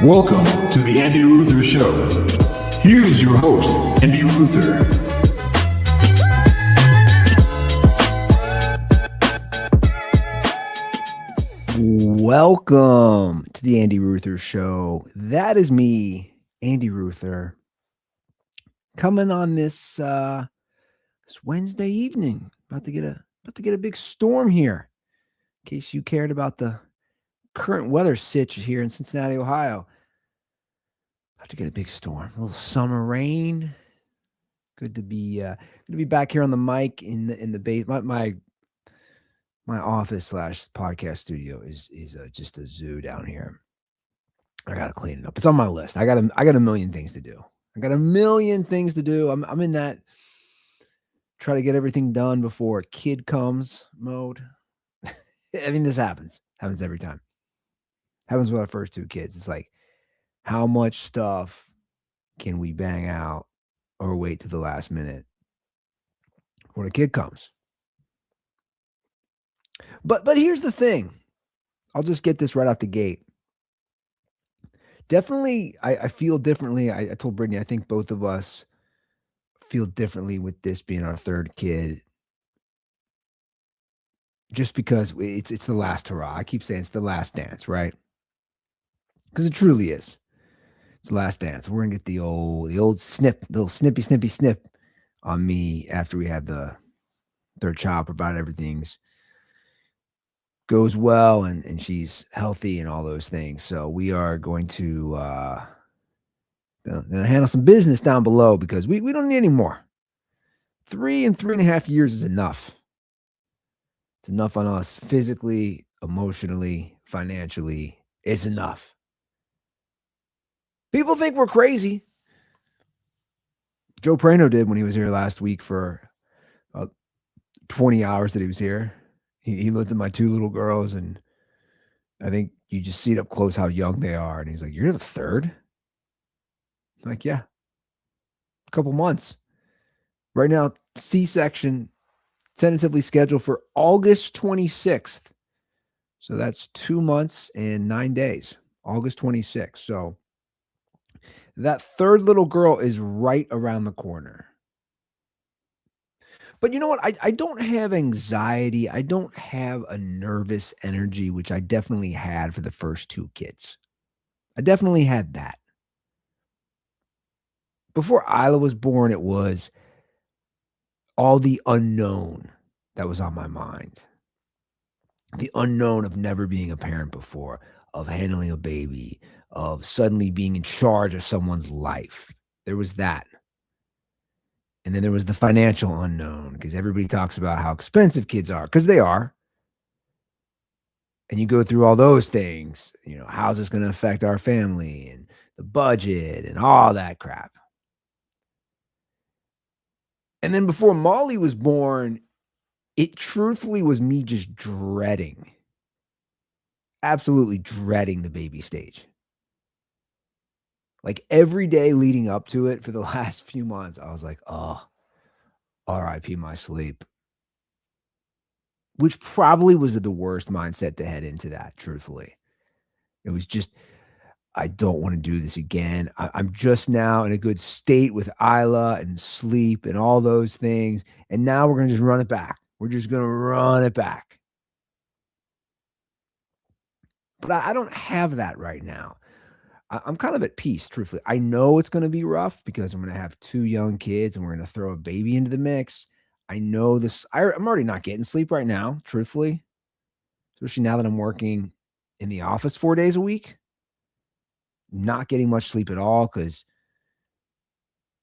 Welcome to the Andy Ruther Show. Here is your host, Andy Ruther. Welcome to the Andy Ruther Show. That is me, Andy Ruther, coming on this Wednesday evening. About to get a big storm here. In case you cared about the current weather sitch here in Cincinnati, Ohio. About to get a big storm, a little summer rain. Good to be back here on the mic in the base. My office / podcast studio is just a zoo down here. I gotta clean it up. It's on my list. I got a million things to do. I'm in that try to get everything done before a kid comes mode. I mean, this happens every time. Happens with our first two kids. It's like, how much stuff can we bang out or wait to the last minute when a kid comes? But here's the thing. I'll just get this right out the gate. Definitely, I feel differently. I told Brittany, I think both of us feel differently with this being our third kid. Just because it's the last hurrah. I keep saying it's the last dance, right? Because it truly is. It's the last dance. We're gonna get the old snip, little snippy snip on me after we have the third child, provided everything's goes well and she's healthy and all those things. So we are going to handle some business down below because we don't need any more. 3 and 3.5 years is enough. It's enough on us physically, emotionally, financially. It's enough. People think we're crazy. Joe Prano did when he was here last week for 20 hours that he was here. He looked at my two little girls, and I think you just see it up close how young they are. And he's like, "You're the third?" I'm like, yeah, a couple months. Right now, C-section tentatively scheduled for August 26th. So that's 2 months and 9 days, August 26th. So that third little girl is right around the corner. But you know what? I don't have anxiety. I don't have a nervous energy, which I definitely had for the first two kids. I definitely had that. Before Isla was born, it was all the unknown that was on my mind. The unknown of never being a parent before, of handling a baby, of suddenly being in charge of someone's life. There was that. And then there was the financial unknown, because everybody talks about how expensive kids are, because they are. And you go through all those things, how's this going to affect our family and the budget and all that crap. And then before Molly was born, it truthfully was me just dreading, absolutely dreading the baby stage. Like every day leading up to it for the last few months, I was like, oh, RIP my sleep. Which probably was the worst mindset to head into that, truthfully. It was just, I don't want to do this again. I'm just now in a good state with Isla and sleep and all those things. And now we're going to just run it back. We're just going to run it back. But I don't have that right now. I'm kind of at peace, truthfully. I know it's going to be rough because I'm going to have two young kids and we're going to throw a baby into the mix. I know this. I'm already not getting sleep right now, truthfully, especially now that I'm working in the office 4 days a week. Not getting much sleep at all because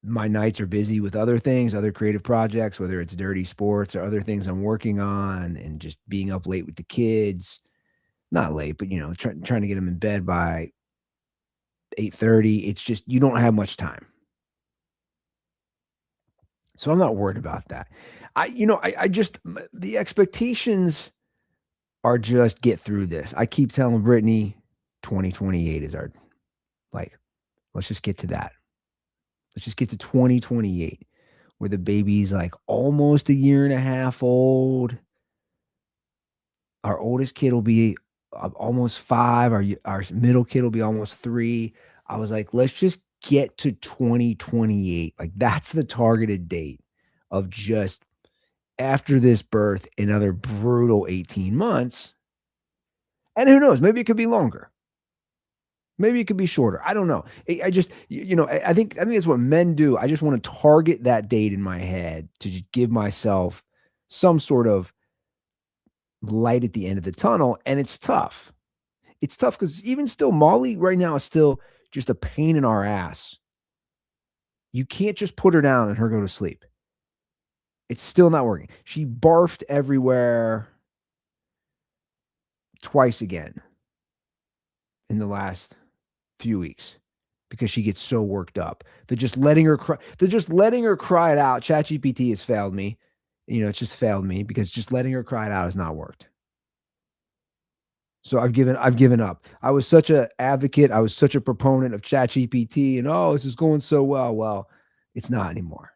my nights are busy with other things, other creative projects, whether it's dirty sports or other things I'm working on, and just being up late with the kids. Not late, but trying to get them in bed by 8:30. It's just you don't have much time. So I'm not worried about that. I just the expectations are just get through this. I keep telling Brittany 2028 is our let's just get to that. Let's just get to 2028 where the baby's like almost a year and a half old. Our oldest kid will be almost 5. Our middle kid will be almost 3. I was like, let's just get to 2028. Like that's the targeted date of just after this birth, another brutal 18 months. And who knows? Maybe it could be longer. Maybe it could be shorter. I don't know. I just, I think that's what men do. I just want to target that date in my head to just give myself some sort of light at the end of the tunnel. And it's tough. It's tough because even still, Molly right now is still just a pain in our ass. You can't just put her down and her go to sleep. It's still not working. She barfed everywhere twice again in the last few weeks because she gets so worked up. They're just letting her cry. They're just letting her cry it out. ChatGPT has failed me. It's just failed me because just letting her cry it out has not worked. So I've given up. I was such an advocate. I was such a proponent of ChatGPT and this is going so well. Well, it's not anymore.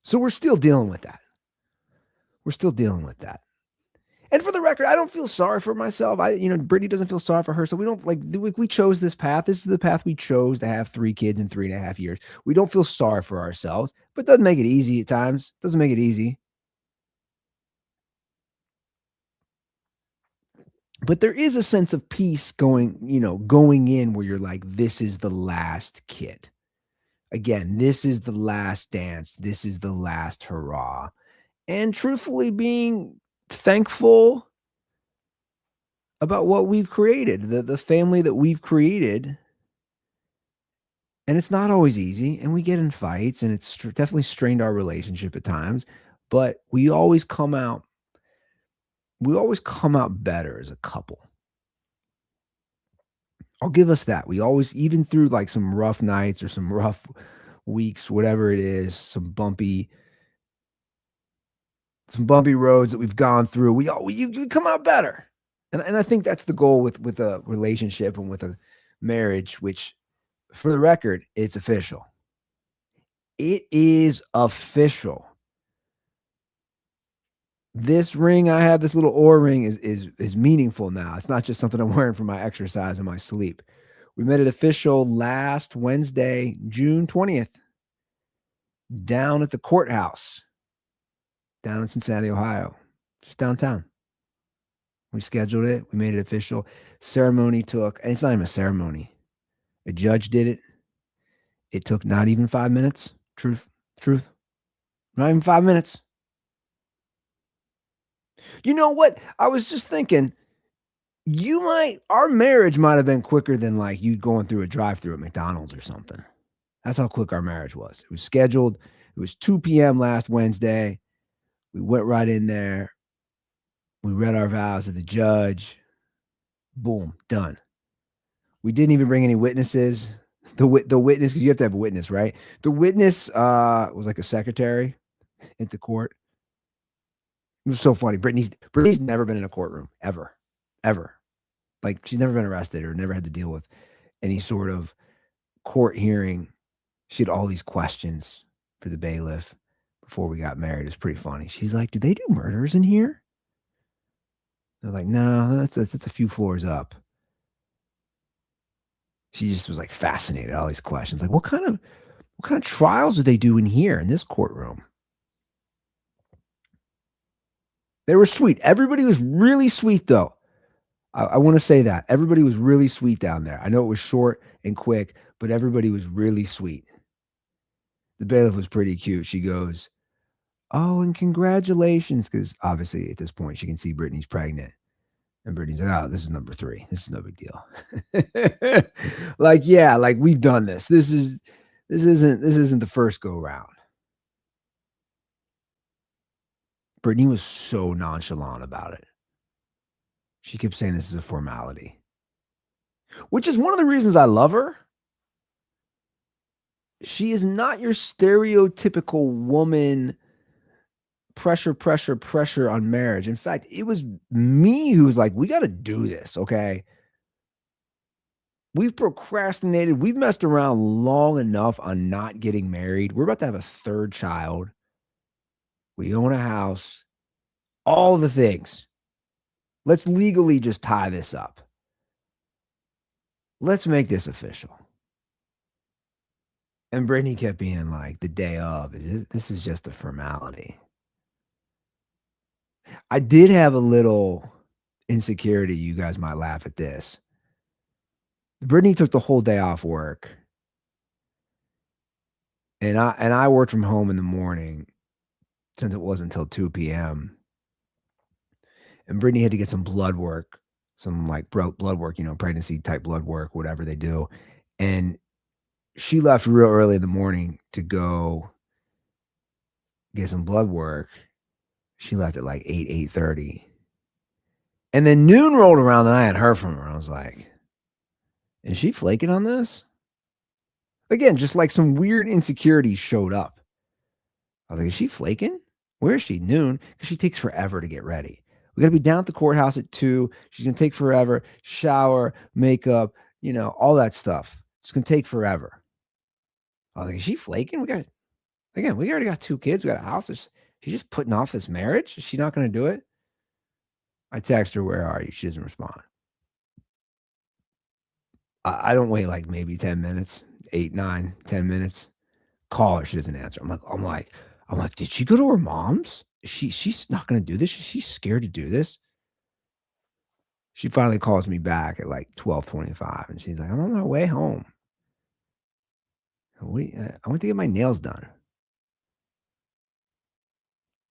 So we're still dealing with that. And for the record, I don't feel sorry for myself. Brittany doesn't feel sorry for her. So we don't we chose this path. This is the path we chose to have 3 kids in 3.5 years. We don't feel sorry for ourselves, but it doesn't make it easy at times. It doesn't make it easy. But there is a sense of peace going in where you're like, this is the last kid. Again, this is the last dance. This is the last hurrah. And truthfully being thankful about what we've created, the family that we've created. And it's not always easy, and we get in fights, and it's definitely strained our relationship at times, but we always come out better as a couple. I'll give us that. We always, even through like some rough nights or some rough weeks, whatever it is, some bumpy roads that we've gone through, you come out better. And I think that's the goal with a relationship and with a marriage, which for the record, it's official. It is official. This ring I have, this little Oura ring is meaningful now. It's not just something I'm wearing for my exercise and my sleep. We made it official last Wednesday, June 20th, down at the courthouse, down in Cincinnati, Ohio, just downtown. We scheduled it. We made it official. Ceremony took, and it's not even a ceremony. A judge did it. It took not even 5 minutes. Truth. Not even 5 minutes. You know what? I was just thinking, our marriage might have been quicker than like you going through a drive-through at McDonald's or something. That's how quick our marriage was. It was scheduled. It was 2 p.m. last Wednesday. We went right in there. We read our vows to the judge. Boom, done. We didn't even bring any witnesses. The witness, because you have to have a witness, right? The witness was like a secretary at the court. It was so funny. Brittany's never been in a courtroom, ever. Like she's never been arrested or never had to deal with any sort of court hearing. She had all these questions for the bailiff before we got married. It was pretty funny. She's like, "Do they do murders in here?" They're like, "No, that's a few floors up." She just was like fascinated, all these questions. Like, what kind of trials do they do in here in this courtroom? They were sweet. Everybody was really sweet, though. I want to say that. Everybody was really sweet down there. I know it was short and quick, but everybody was really sweet. The bailiff was pretty cute. She goes, "Oh, and congratulations," because obviously at this point she can see Brittany's pregnant. And Brittany's like, "Oh, this is number 3. This is no big deal." Like, yeah, like we've done this. This isn't the first go round. Brittany was so nonchalant about it. She kept saying this is a formality, which is one of the reasons I love her. She is not your stereotypical woman, pressure on marriage. In fact, it was me who was like, we got to do this, okay? We've procrastinated. We've messed around long enough on not getting married. We're about to have a 3rd child. We own a house, all the things. Let's legally just tie this up. Let's make this official." And Brittany kept being like, the day of, this is just a formality. I did have a little insecurity. You guys might laugh at this. Brittany took the whole day off work, and I worked from home in the morning since it wasn't until 2 p.m. And Brittany had to get some blood work, some like blood work, pregnancy type blood work, whatever they do. And she left real early in the morning to go get some blood work. She left at like 8:30. And then noon rolled around and I hadn't heard from her. I was like, is she flaking on this? Again, just like some weird insecurities showed up. I was like, is she flaking? Where is she? Noon? Because she takes forever to get ready. We got to be down at the courthouse at 2. She's going to take forever. Shower, makeup, all that stuff. It's going to take forever. I was like, is she flaking? We already got 2 kids. We got a house. She's just putting off this marriage. Is she not going to do it? I text her, where are you? She doesn't respond. I don't wait like maybe 10 minutes, 8, 9, 10 minutes. Call her. She doesn't answer. I'm like, did she go to her mom's? She's not going to do this. She's scared to do this. She finally calls me back at like 12:25, and she's like, I'm on my way home. I went to get my nails done.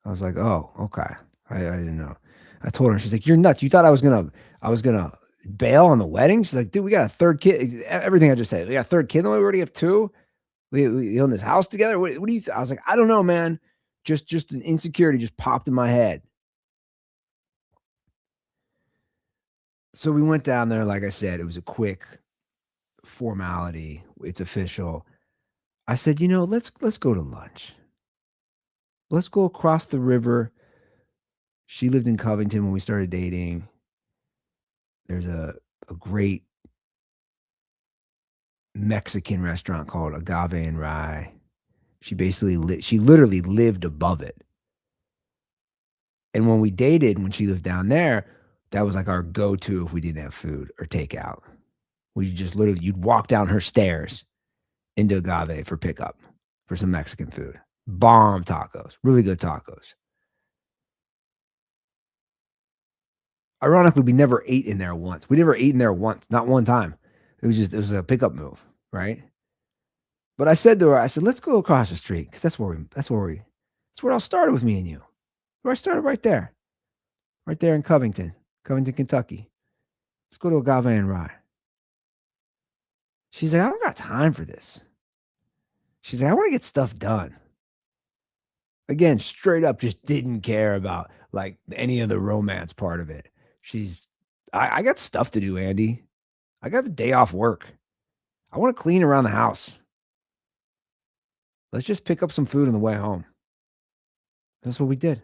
I was like, oh, okay. I didn't know. I told her, she's like, you're nuts. You thought I was gonna bail on the wedding? She's like, dude, we got a third kid. Everything I just said. We got a third kid, and we already have 2. We own this house together. What do you? I was like, I don't know, man. Just an insecurity just popped in my head. So we went down there. Like I said, it was a quick formality. It's official. I said, let's go to lunch. Let's go across the river. She lived in Covington when we started dating. There's a great Mexican restaurant called Agave and Rye. She literally lived above it. And when we dated, when she lived down there, that was like our go-to if we didn't have food or takeout. We just you'd walk down her stairs into Agave for pickup for some Mexican food. Bomb tacos, really good tacos. Ironically, we never ate in there once. We never ate in there once, not one time. It was a pickup move, right? But I said to her, let's go across the street because that's where it all started with me and you. Where I started right there in Covington, Kentucky. Let's go to Agave and Rye. She's like, I don't got time for this. She's like, I want to get stuff done. Again, straight up, just didn't care about like any of the romance part of it. I got stuff to do, Andy. I got the day off work. I want to clean around the house. Let's just pick up some food on the way home. That's what we did.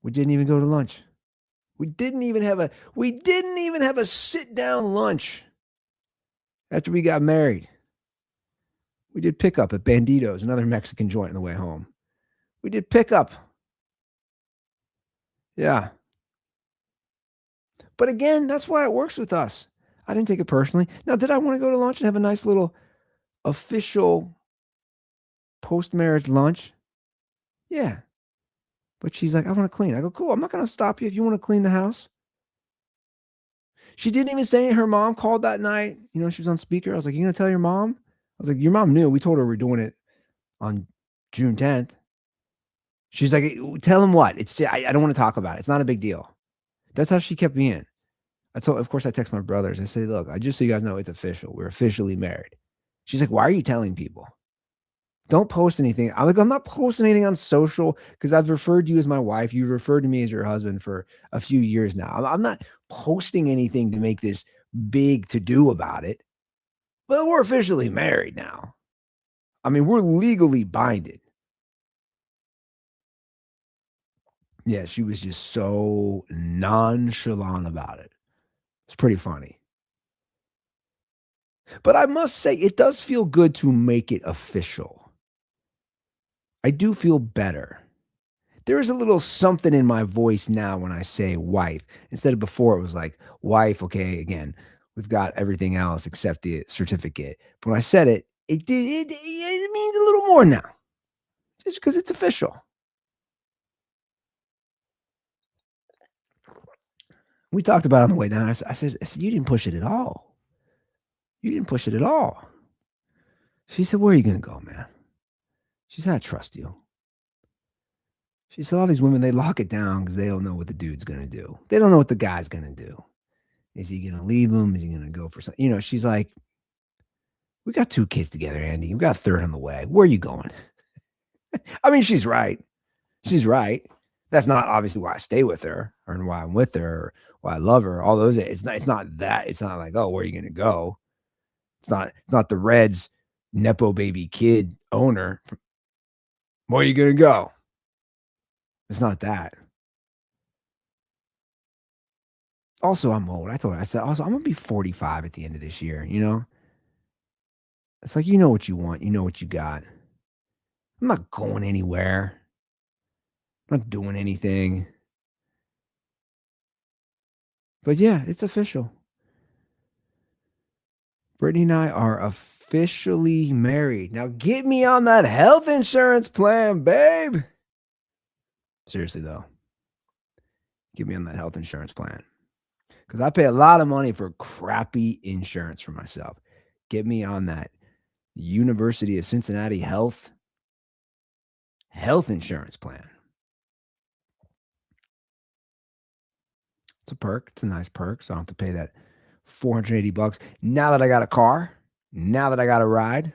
We didn't even go to lunch. We didn't even have a sit down lunch after we got married. We did pickup at Bandito's, another Mexican joint on the way home. We did pickup. Yeah. But again, that's why it works with us. I didn't take it personally. Now, did I want to go to lunch and have a nice little official post-marriage lunch? Yeah. But she's like, I want to clean. I go, cool. I'm not going to stop you if you want to clean the house. She didn't even say it. Her mom called that night. She was on speaker. I was like, you going to tell your mom? I was like, your mom knew. We told her we're doing it on June 10th. She's like, tell him what? I don't want to talk about it. It's not a big deal. That's how she kept me in. Of course, I text my brothers. I say, look, just so you guys know, it's official. We're officially married. She's like, why are you telling people? Don't post anything. I'm like, I'm not posting anything on social because I've referred to you as my wife. You referred to me as your husband for a few years now. I'm not posting anything to make this big to do about it. But we're officially married now. I mean, we're legally binded. Yeah, she was just so nonchalant about it. It's pretty funny. But I must say, it does feel good to make it official. I do feel better. there is a little something in my voice now when I say wife. Instead of before, it was like wife. Okay, again, we've got everything else except the certificate. But when I said it, it means a little more now, just because it's official. We talked about it on the way down. I said, you didn't push it at all. You didn't push it at all. She said, where are you going to go, man? She said, I trust you. She said, all these women, they lock it down because they don't know what the dude's going to do. They don't know what the guy's going to do. Is he going to leave him? Is he going to go for something? She's like, we got 2 kids together, Andy. We got a third on the way. Where are you going? I mean, she's right. She's right. That's not obviously why I stay with her or why I'm with her or why I love her. All those, it's not that. It's not like, oh, where are you going to go? It's not the Reds Nepo baby kid owner. Where are you going to go? It's not that. Also, I'm old. I said, also, I'm going to be 45 at the end of this year. It's like, you know what you want. You know what you got. I'm not going anywhere. I'm not doing anything. But yeah, it's official. Brittany and I are officially married. Now get me on that health insurance plan, babe. Seriously, though. Get me on that health insurance plan. Because I pay a lot of money for crappy insurance for myself. Get me on that University of Cincinnati health insurance plan. It's a perk. It's a nice perk. So I don't have to pay that $480. Now that I got a car, now that I got a ride,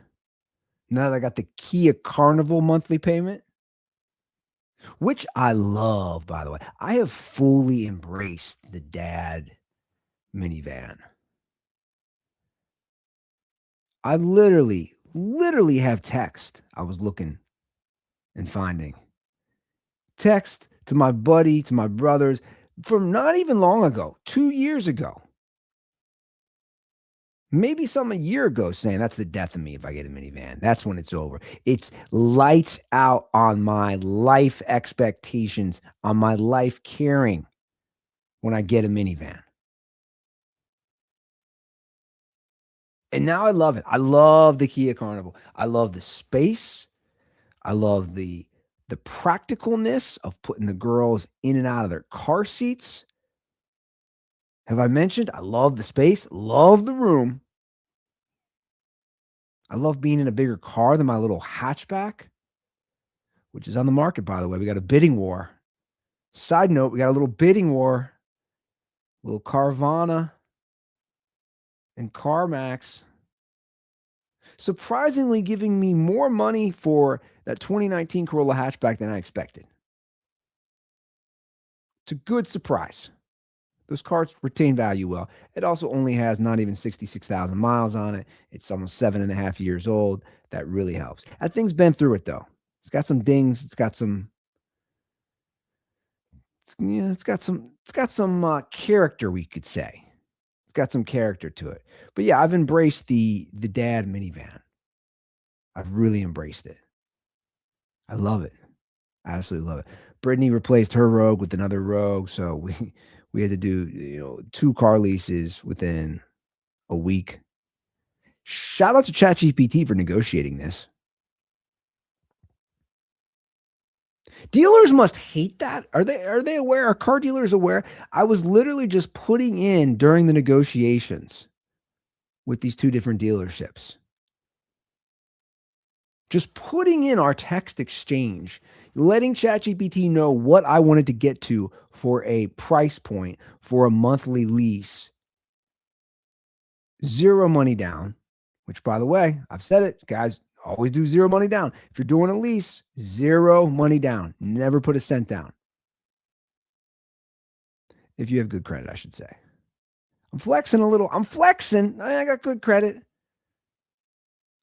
now that I got the Kia Carnival monthly payment, which I love, by the way. I have fully embraced the dad minivan. I literally have text. I was looking and finding text to my buddy, to my brothers from not even long ago, 2 years ago. Maybe some a year ago saying that's the death of me if I get a minivan. That's when it's over. It's lights out on my life expectations, on my life caring when I get a minivan. And now I love it. I love the Kia Carnival. I love the space. I love the practicalness of putting the girls in and out of their car seats. Have I mentioned I love the space, love the room. I love being in a bigger car than my little hatchback, which is on the market, by the way. We got a bidding war. Side note, we got a little bidding war. Little Carvana and CarMax. Surprisingly giving me more money for that 2019 Corolla hatchback than I expected. It's a good surprise. Those cars retain value well. It also only has not even 66,000 miles on it. It's almost 7.5 years old. That really helps. That thing's been through it, though. It's got some dings. It's got some character, we could say. It's got some character to it. But yeah, I've embraced the dad minivan. I've really embraced it. I love it. I absolutely love it. Brittany replaced her Rogue with another Rogue, so we had to do 2 car leases within a week. Shout out to ChatGPT for negotiating this. Dealers must hate that. Are they aware? Are car dealers aware? I was literally just putting in during the negotiations with these 2 different dealerships. Just putting in our text exchange, letting ChatGPT know what I wanted to get to for a price point for a monthly lease. 0 money down, which, by the way, I've said it, guys, always do 0 money down. If you're doing a lease, 0 money down. Never put a cent down. If you have good credit, I should say. I'm flexing a little. I'm flexing. I got good credit.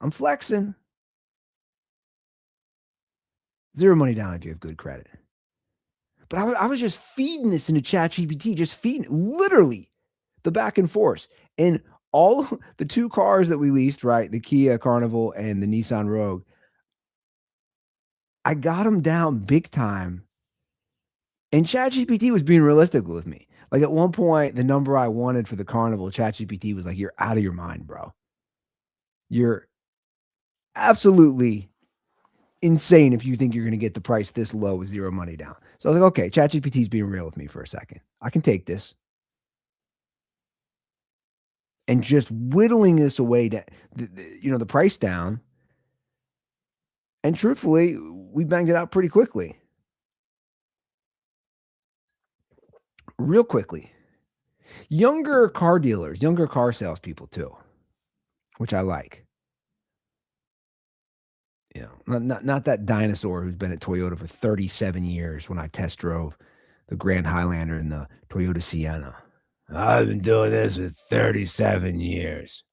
I'm flexing. 0 money down if you have good credit. But I was just feeding this into ChatGPT, just feeding literally the back and forth. And all the 2 cars that we leased, right? The Kia Carnival and the Nissan Rogue, I got them down big time And ChatGPT was being realistic with me. Like at one point, the number I wanted for the carnival, ChatGPT was like, "You're out of your mind, bro. You're absolutely insane if you think you're going to get the price this low with zero money down." So I was like, "Okay, ChatGPT is being real with me for a second. I can take this." And just whittling this away to the price down. And truthfully, we banged it out pretty quickly, real quickly. Younger car dealers, younger car salespeople too, which I like. Not that dinosaur who's been at Toyota for 37 years when I test drove the Grand Highlander and the Toyota Sienna. I've been doing this for 37 years.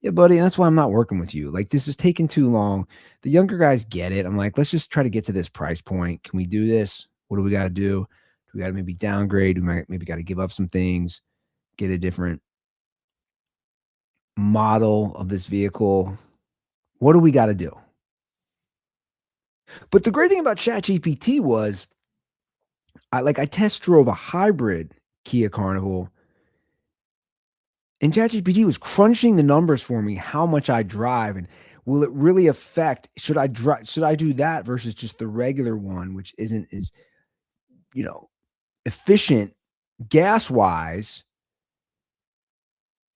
Yeah, buddy, that's why I'm not working with you. Like, this is taking too long. The younger guys get it. I'm like, let's just try to get to this price point. Can we do this? What do we got to do? Do we got to maybe downgrade? We might maybe got to give up some things, get a different model of this vehicle. What do we got to do? But the great thing about ChatGPT was I test drove a hybrid Kia Carnival, and ChatGPT was crunching the numbers for me, how much I drive, and will it really affect, should I do that versus just the regular one, which isn't as, you know, efficient gas-wise.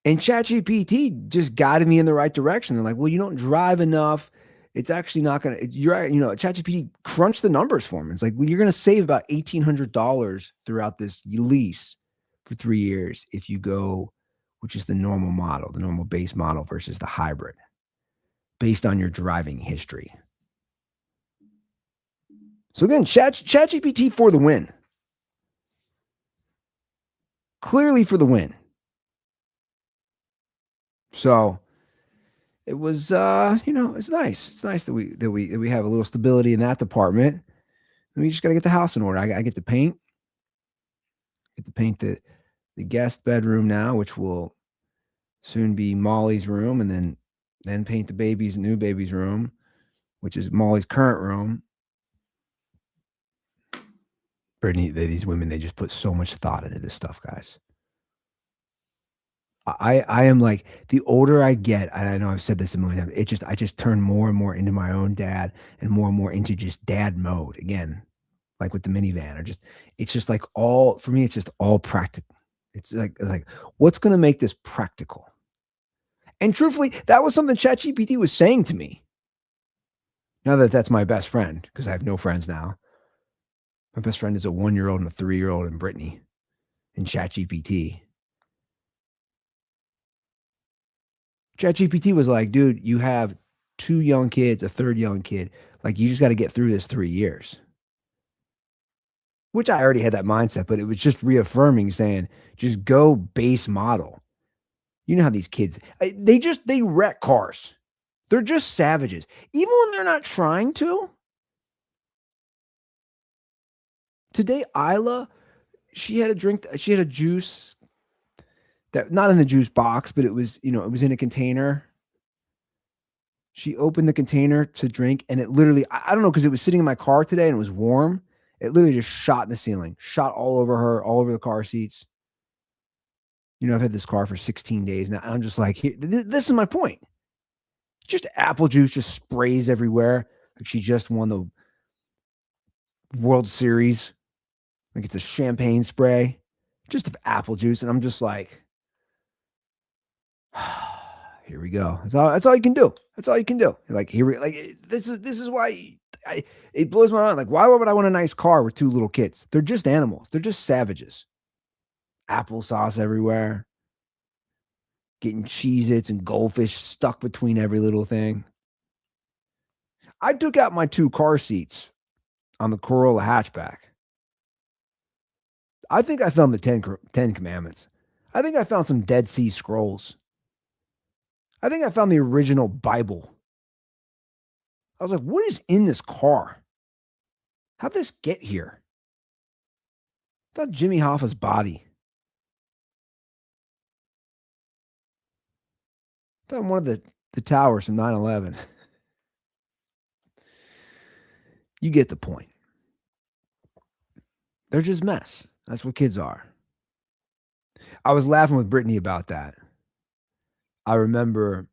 And ChatGPT just guided me in the right direction. They're like, "Well, you don't drive enough. It's actually not gonna." ChatGPT crunched the numbers for me. It's like, "Well, you're gonna save about $1,800 throughout this lease for 3 years if you go, which is the normal model, the normal base model versus the hybrid, based on your driving history." So again, ChatGPT for the win. Clearly for the win. So it was, it's nice. It's nice that we have a little stability in that department. And we just got to get the house in order. I get to paint the guest bedroom now, which will soon be Molly's room, and then paint the new baby's room, which is Molly's current room. Brittany, these women, they just put so much thought into this stuff, guys. I am like, the older I get, and I know I've said this a million times, I just turn more and more into my own dad and more into just dad mode again, like with the minivan, or just, it's just like all, for me, it's just all practical. It's like what's going to make this practical? And truthfully, that was something ChatGPT was saying to me. Now that's my best friend, because I have no friends now. My best friend is a 1-year-old and a 3-year-old in Brittany and ChatGPT. ChatGPT was like, "Dude, you have 2 young kids, a 3rd young kid. Like, you just got to get through this 3 years." Which I already had that mindset, but it was just reaffirming, saying, "Just go base model." You know how these kids, they wreck cars. They're just savages. Even when they're not trying to. Today, Isla, she had a juice that, not in the juice box, but it was, it was in a container. She opened the container to drink, and it literally, I don't know, because it was sitting in my car today and it was warm. It literally just shot in the ceiling, shot all over her, all over the car seats. I've had this car for 16 days now. And I'm just like, this is my point. Just apple juice just sprays everywhere. Like she just won the World Series. Like it's a champagne spray, just of apple juice. And I'm just like, here we go. That's all you can do. That's all you can do. Like this is why it blows my mind. Like, why would I want a nice car with 2 little kids? They're just animals. They're just savages. Applesauce everywhere. Getting Cheez-Its and goldfish stuck between every little thing. I took out my 2 car seats on the Corolla hatchback. I think I found the 10 Commandments. I think I found some Dead Sea Scrolls. I think I found the original Bible. I was like, what is in this car? How'd this get here? I thought Jimmy Hoffa's body. I thought one of the towers from 9/11. You get the point. They're just mess. That's what kids are. I was laughing with Brittany about that. I remember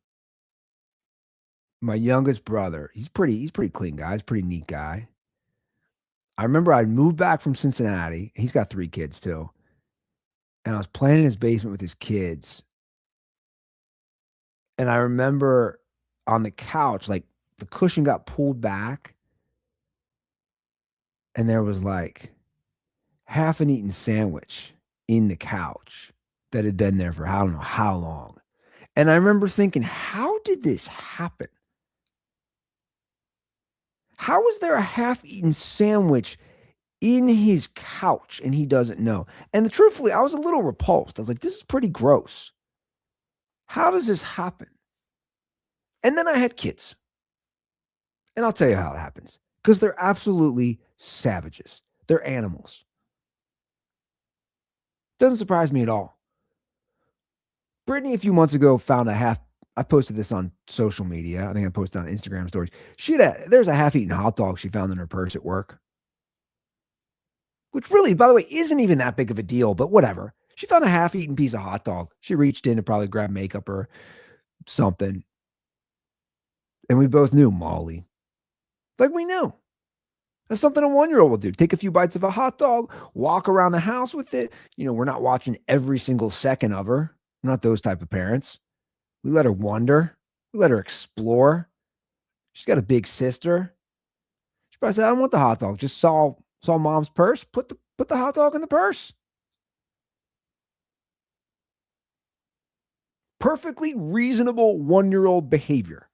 my youngest brother, he's pretty clean guy, he's a pretty neat guy. I remember I moved back from Cincinnati. He's got 3 kids too. And I was playing in his basement with his kids. And I remember on the couch, like the cushion got pulled back and there was like half an eaten sandwich in the couch that had been there for I don't know how long. And I remember thinking, how did this happen? How is there a half eaten sandwich in his couch and he doesn't know? And truthfully, I was a little repulsed. I was like, this is pretty gross. How does this happen? And then I had kids. And I'll tell you how it happens because they're absolutely savages. They're animals. Doesn't surprise me at all. Brittany, a few months ago, found I posted this on social media. I think I posted on Instagram stories. There's a half-eaten hot dog she found in her purse at work, which really, by the way, isn't even that big of a deal, but whatever. She found a half-eaten piece of hot dog. She reached in to probably grab makeup or something. And we both knew Molly. Like we knew. That's something a 1-year-old will do. Take a few bites of a hot dog, walk around the house with it. We're not watching every single second of her. We're not those type of parents. We let her wonder. We let her explore. She's got a big sister. She probably said, I don't want the hot dog. Just saw mom's purse. Put the hot dog in the purse. Perfectly reasonable 1-year-old behavior.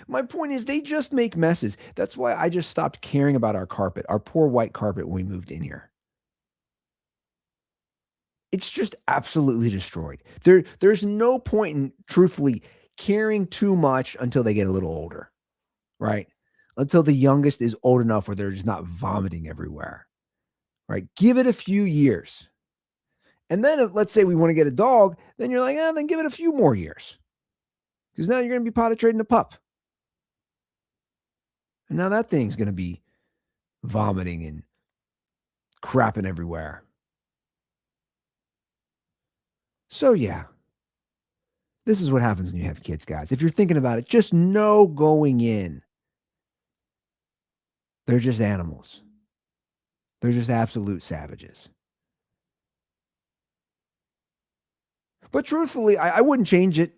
My point is they just make messes. That's why I just stopped caring about our carpet, our poor white carpet when we moved in here. It's just absolutely destroyed. There's no point in truthfully caring too much until they get a little older, right? Until the youngest is old enough where they're just not vomiting everywhere, right? Give it a few years. And then let's say we want to get a dog, then you're like, then give it a few more years. Because now you're going to be potty trading a pup. And now that thing's going to be vomiting and crapping everywhere. So yeah, this is what happens when you have kids, guys. If you're thinking about it, just know going in, they're just animals. They're just absolute savages. But truthfully, I wouldn't change it.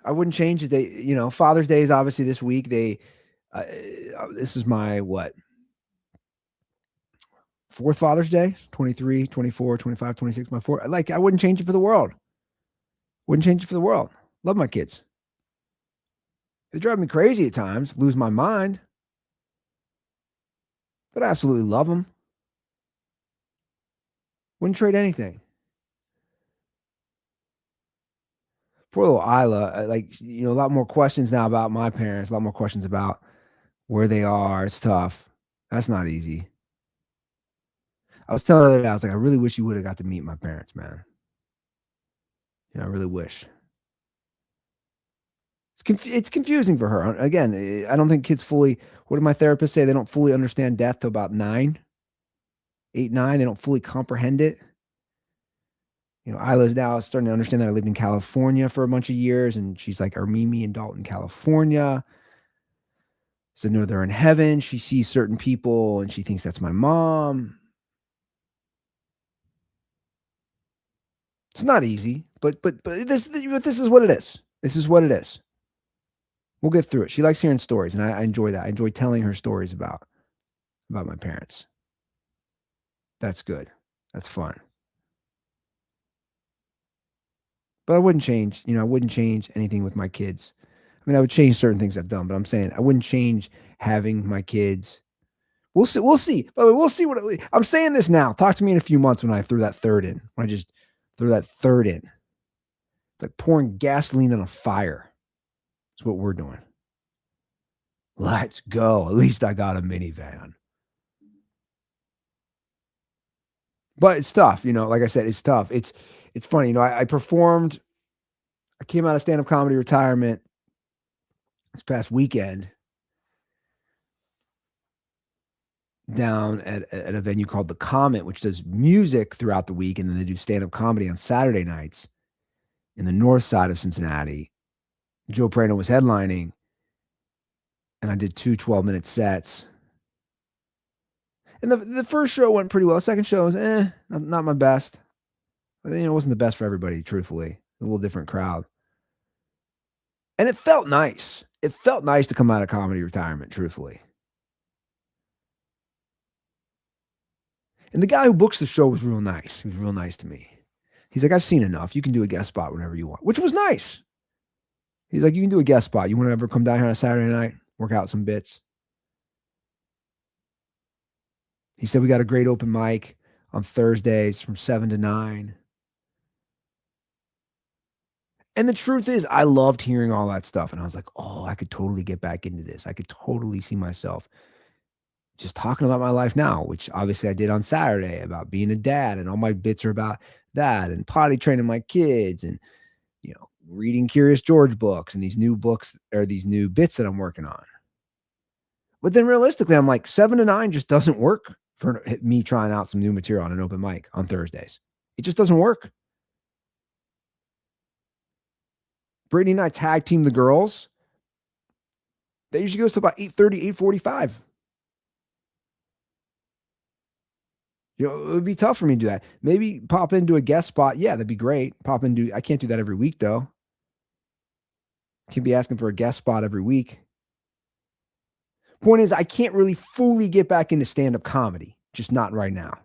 I wouldn't change it. Father's Day is obviously this week. This is my, 4th Father's Day, 23, 24, 25, 26, my 4th. I wouldn't change it for the world. Wouldn't change it for the world. Love my kids. They drive me crazy at times, lose my mind. But I absolutely love them. Wouldn't trade anything. Poor little Isla, a lot more questions now about my parents, a lot more questions about where they are. It's tough. That's not easy. I was telling her the other day, I was like, I really wish you would have got to meet my parents, man. I really wish. It's confusing for her. Again, I don't think kids fully, what did my therapist say? They don't fully understand death till about 9, 8, 9. They don't fully comprehend it. Isla's now starting to understand that I lived in California for a bunch of years, and she's like, are Mimi in Dalton, California? So no, they're in heaven. She sees certain people and she thinks that's my mom. It's not easy, but this is what it is. This is what it is. We'll get through it. She likes hearing stories, and I enjoy that. I enjoy telling her stories about my parents. That's good. That's fun. But I wouldn't change, I wouldn't change anything with my kids. I mean, I would change certain things I've done, but I'm saying I wouldn't change having my kids. We'll see. We'll see. By the way, we'll see I'm saying this now. Talk to me in a few months when I threw that third in. When I just threw that third in. It's like pouring gasoline on a fire. That's what we're doing. Let's go. At least I got a minivan. But it's tough, like I said, it's tough. It's funny, I performed. I came out of stand-up comedy retirement this past weekend. down at a venue called The Comet, which does music throughout the week, and then they do stand-up comedy on Saturday nights in the north side of Cincinnati. Joe Prano was headlining, and I did two 12-minute sets. And the first show went pretty well. Second show was not my best. It wasn't the best for everybody, truthfully. A little different crowd. And it felt nice. It felt nice to come out of comedy retirement, truthfully. And the guy who books the show was real nice. He was real nice to me. He's like, I've seen enough. You can do a guest spot whenever you want, which was nice. He's like, you can do a guest spot. You want to ever come down here on a Saturday night, work out some bits? He said, we got a great open mic on Thursdays from 7 to 9. And the truth is, I loved hearing all that stuff. And I was like, oh, I could totally get back into this. I could totally see myself just talking about my life now, which obviously I did on Saturday about being a dad, and all my bits are about that, and potty training my kids, and reading Curious George books, and these new books or these new bits that I'm working on. But then realistically, I'm like 7 to 9 just doesn't work for me trying out some new material on an open mic on Thursdays. It just doesn't work. Brittany and I tag team the girls. That usually goes to about 8:30, 8:45. It would be tough for me to do that. Maybe pop into a guest spot. Yeah, that'd be great. I can't do that every week, though. Can't be asking for a guest spot every week. Point is, I can't really fully get back into stand-up comedy. Just not right now.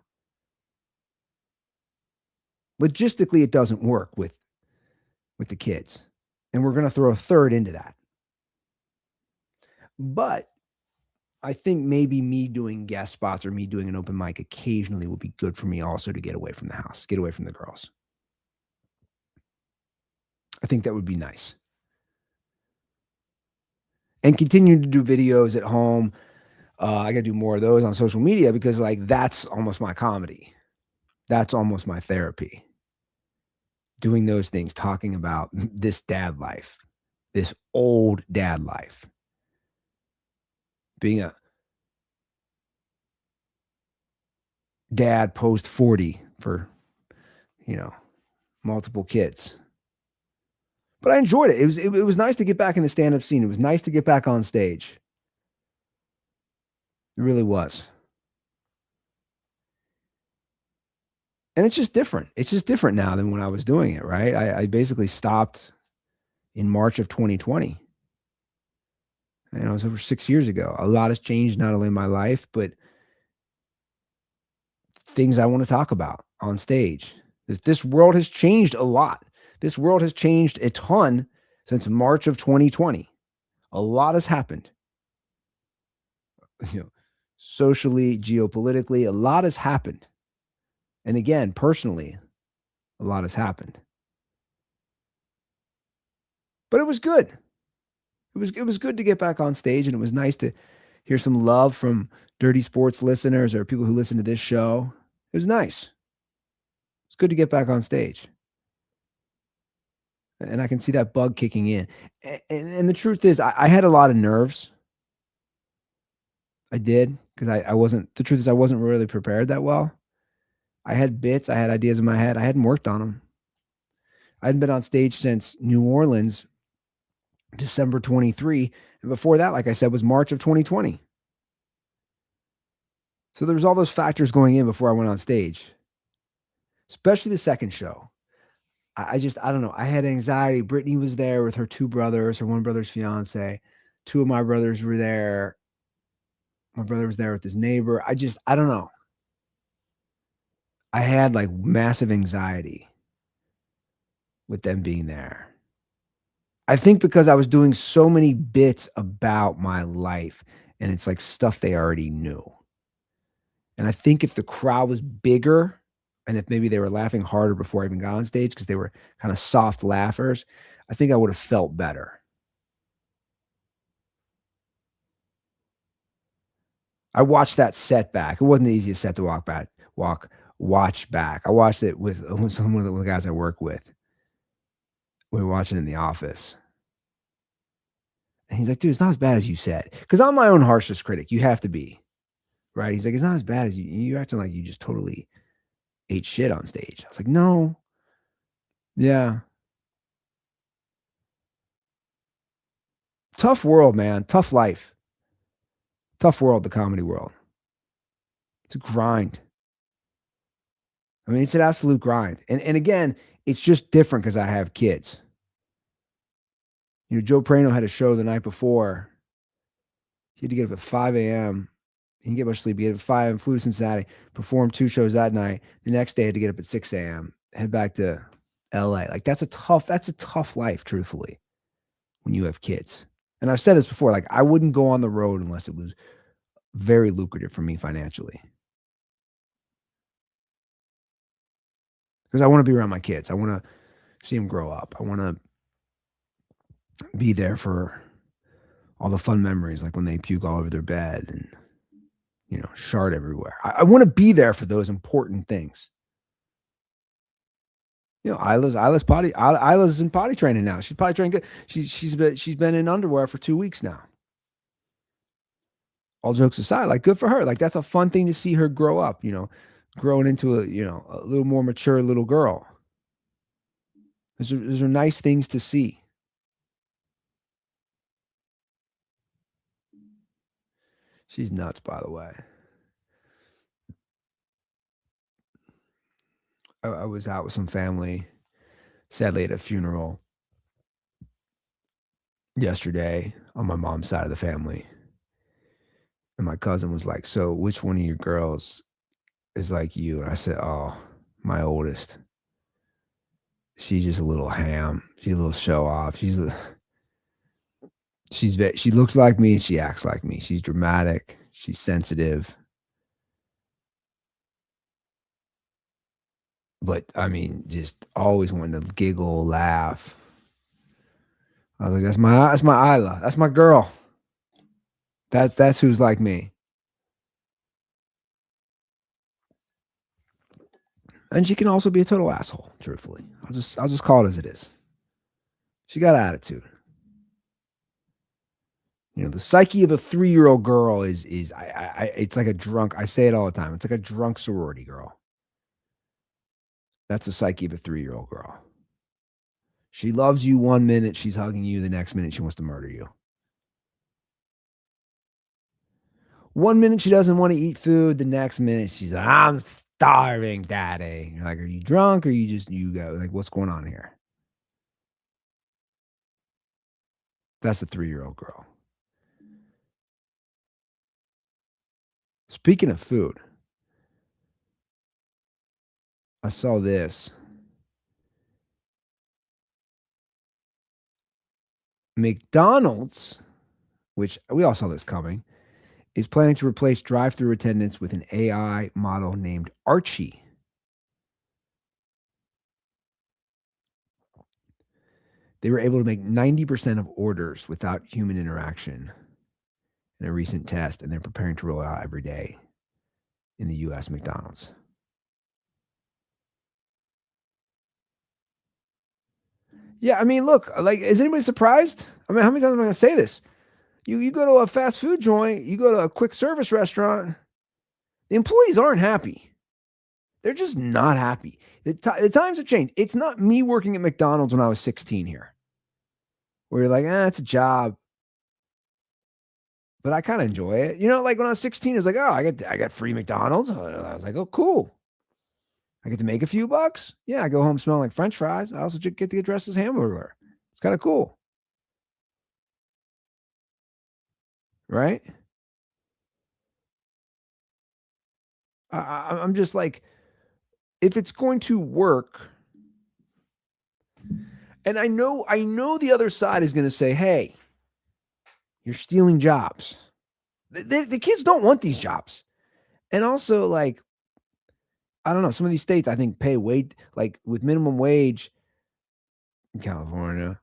Logistically, it doesn't work with the kids. And we're going to throw a third into that. But I think maybe me doing guest spots or me doing an open mic occasionally would be good for me also to get away from the house, get away from the girls. I think that would be nice. And continue to do videos at home. I got to do more of those on social media because that's almost my comedy. That's almost my therapy. Doing those things, talking about this dad life, this old dad life. Being a dad post 40 for, multiple kids. But I enjoyed it. It was nice to get back in the stand-up scene. It was nice to get back on stage. It really was. And it's just different. It's just different now than when I was doing it, right? I basically stopped in March of 2020. It was over 6 years ago. A lot has changed, not only in my life, but things I want to talk about on stage. This world has changed a lot. This world has changed a ton since March of 2020. A lot has happened. Socially, geopolitically, a lot has happened. And again, personally, a lot has happened. But it was good. It was good to get back on stage, and it was nice to hear some love from Dirty Sports listeners or people who listen to this show. It was nice. It's good to get back on stage. And I can see that bug kicking in. And the truth is, I had a lot of nerves. I did, because the truth is, I wasn't really prepared that well. I had bits, I had ideas in my head. I hadn't worked on them. I hadn't been on stage since New Orleans, December 23. And before that, like I said, was March of 2020. So there was all those factors going in before I went on stage, especially the second show. I don't know. I had anxiety. Brittany was there with her two brothers, her one brother's fiance. Two of my brothers were there. My brother was there with his neighbor. I don't know. I had massive anxiety with them being there. I think because I was doing so many bits about my life, and it's stuff they already knew. And I think if the crowd was bigger, and if maybe they were laughing harder before I even got on stage because they were kind of soft laughers, I think I would have felt better. I watched that set back. It wasn't the easiest set to watch back. I watched it with some of the guys I work with. We were watching in the office. And he's like, dude, it's not as bad as you said. Because I'm my own harshest critic. You have to be. right? He's like, "It's not as bad as you're acting like you just totally ate shit on stage." I was like, "No." Yeah. Tough world, man. Tough life. Tough world, the comedy world. It's a grind. I mean, it's an absolute grind. And again, it's just different because I have kids. Joe Prano had a show the night before. He had to get up at 5 a.m. He didn't get much sleep. He get up at 5 and flew to Cincinnati, performed 2 shows that night. The next day, had to get up at 6 a.m., head back to LA. Like, that's a tough life, truthfully, when you have kids. And I've said this before, like, I wouldn't go on the road unless it was very lucrative for me financially because I want to be around my kids. I want to see them grow up. I want to be there for all the fun memories, like when they puke all over their bed and, shard everywhere. I want to be there for those important things. Isla's in potty training now. She's potty training good. She's been in underwear for 2 weeks now. All jokes aside, like, good for her. Like, that's a fun thing to see her grow up, growing into a little more mature little girl. Those are nice things to see. She's nuts, by the way. I was out with some family, sadly at a funeral yesterday on my mom's side of the family. And my cousin was like, "So which one of your girls is like you?" And I said, "Oh, my oldest. She's just a little ham. She's a little show off. She looks like me and she acts like me. She's dramatic. She's sensitive. But I mean, just always wanting to giggle, laugh." I was like, that's my Isla. That's my girl. That's who's like me." And she can also be a total asshole, truthfully. I'll just call it as it is. She got attitude. The psyche of a 3-year-old girl is it's like a drunk. I say it all the time. It's like a drunk sorority girl. That's the psyche of a 3-year-old girl. She loves you one minute, she's hugging you, the next minute she wants to murder you. One minute she doesn't want to eat food, the next minute she's like, "I'm starving, daddy." You're like, "Are you drunk or you go like what's going on here?" That's a 3-year-old girl. Speaking of food, I saw this. McDonald's, which we all saw this coming, is planning to replace drive-through attendants with an AI model named Archie. They were able to make 90% of orders without human interaction in a recent test, and they're preparing to roll it out every day in the US McDonald's. Yeah, I mean, look, like, is anybody surprised? I mean, how many times am I going to say this? You go to a fast food joint, you go to a quick service restaurant, the employees aren't happy. They're just not happy. The times have changed. It's not me working at McDonald's when I was 16 here, where you're like, it's a job, but I kind of enjoy it. Like when I was 16, it was like, oh, I got free McDonald's. I was like, oh, cool. I get to make a few bucks. Yeah, I go home smelling like French fries. I also get to get dressed as Hamburger. It's kind of cool, right? I'm just like, if it's going to work, and I know the other side is going to say, "Hey, you're stealing jobs." The kids don't want these jobs, and also like, I don't know. Some of these states, I think, pay wage like with minimum wage. California,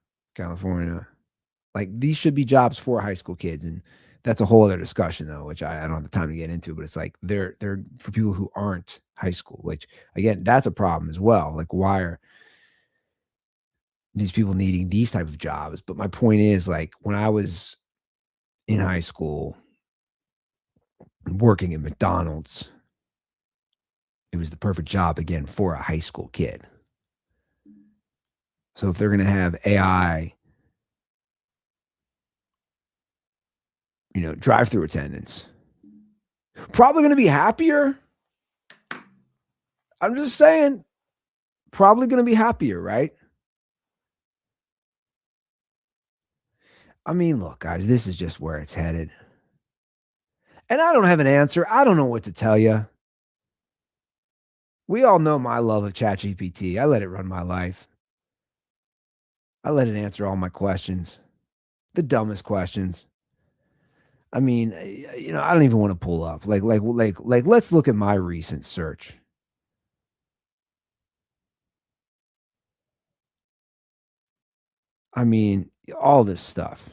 like these should be jobs for high school kids, and that's a whole other discussion though, which I don't have the time to get into. But it's like they're for people who aren't high school. Which again, that's a problem as well. Like, why are these people needing these type of jobs? But my point is, like, when I was in high school, working at McDonald's. It was the perfect job again for a high school kid. So if they're going to have AI, drive-through attendants, probably going to be happier. I'm just saying, probably going to be happier, right? I mean, look, guys, this is just where it's headed. And I don't have an answer. I don't know what to tell you. We all know my love of ChatGPT. I let it run my life. I let it answer all my questions, the dumbest questions. I mean, I don't even want to pull up. Like. Let's look at my recent search. I mean, all this stuff.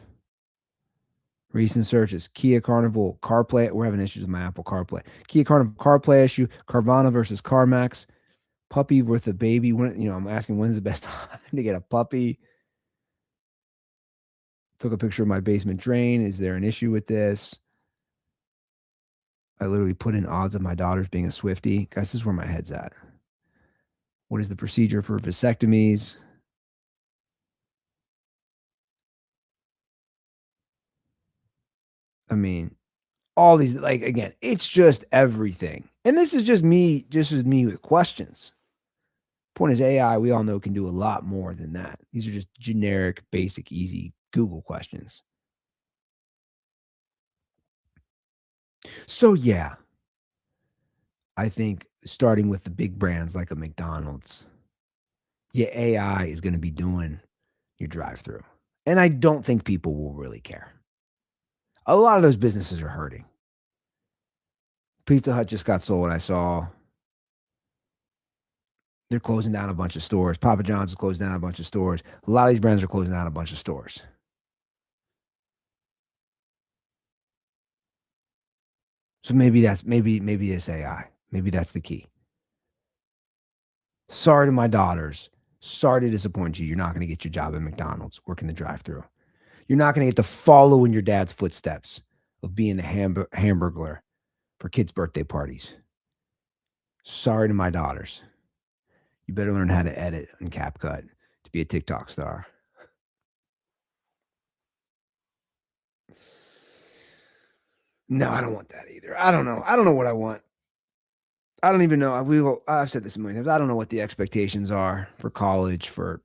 Recent searches: Kia Carnival CarPlay. We're having issues with my Apple CarPlay. Kia Carnival CarPlay issue. Carvana versus CarMax. Puppy with a baby. When I'm asking when's the best time to get a puppy. Took a picture of my basement drain. Is there an issue with this? I literally put in odds of my daughters being a Swiftie. Guys, this is where my head's at. What is the procedure for vasectomies? I mean, all these, like, again, it's just everything. And this is just me with questions. Point is, AI, we all know, can do a lot more than that. These are just generic, basic, easy Google questions. So, yeah, I think starting with the big brands like a McDonald's, yeah, AI is going to be doing your drive through. And I don't think people will really care. A lot of those businesses are hurting. Pizza Hut just got sold, I saw. They're closing down a bunch of stores. Papa John's is closing down a bunch of stores. A lot of these brands are closing down a bunch of stores. So maybe it's AI. Maybe that's the key. Sorry to my daughters. Sorry to disappoint you. You're not going to get your job at McDonald's working the drive-through. You're not going to get to follow in your dad's footsteps of being a hamburglar for kids' birthday parties. Sorry to my daughters. You better learn how to edit in CapCut to be a TikTok star. No, I don't want that either. I don't know. I don't know what I want. I don't even know. I've said this a million times. I don't know what the expectations are for college, for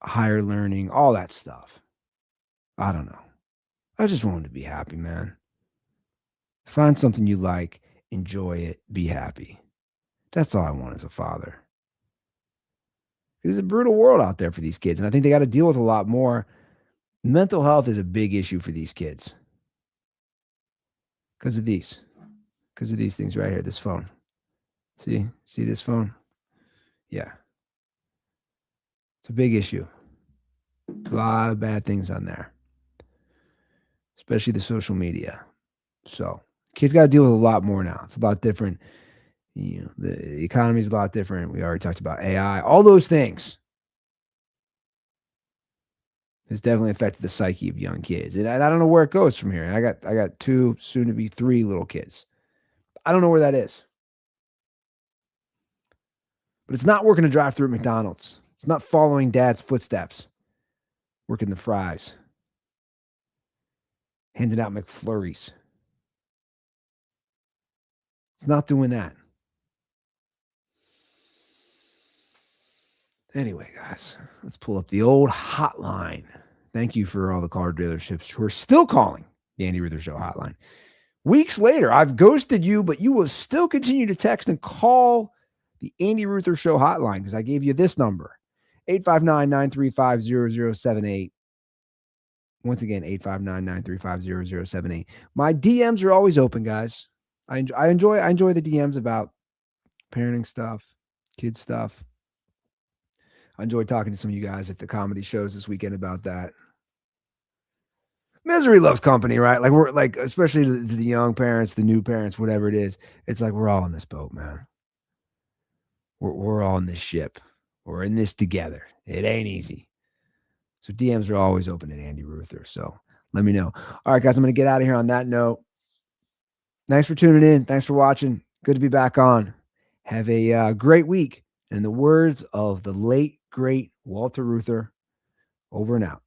higher learning, all that stuff. I don't know. I just want them to be happy, man. Find something you like, enjoy it, be happy. That's all I want as a father. It's a brutal world out there for these kids, and I think they got to deal with a lot more. Mental health is a big issue for these kids because of these things right here. This phone. See this phone? Yeah, it's a big issue. A lot of bad things on there, especially the social media. So kids got to deal with a lot more now. It's a lot different. The economy is a lot different. We already talked about AI. All those things has definitely affected the psyche of young kids. And I don't know where it goes from here. I got 2, soon to be 3 little kids. I don't know where that is. But it's not working to drive through at McDonald's. It's not following dad's footsteps. Working the fries. Handing out McFlurries. It's not doing that. Anyway, guys, let's pull up the old hotline. Thank you for all the car dealerships who are still calling the Andy Ruther Show hotline. Weeks later, I've ghosted you, but you will still continue to text and call the Andy Ruther Show hotline because I gave you this number, 859-935-0078. Once again, 859-935-0078. My DMs are always open, guys. I enjoy the DMs about parenting stuff, kids stuff. I enjoyed talking to some of you guys at the comedy shows this weekend about that. Misery loves company, right? Like we're like, especially the young parents, the new parents, whatever it is. It's like we're all in this boat, man. We're all in this ship. We're in this together. It ain't easy. So DMs are always open at Andy Ruther. So let me know. All right, guys, I'm going to get out of here on that note. Thanks for tuning in. Thanks for watching. Good to be back on. Have a great week. In the words of the late, great Walter Ruther, over and out.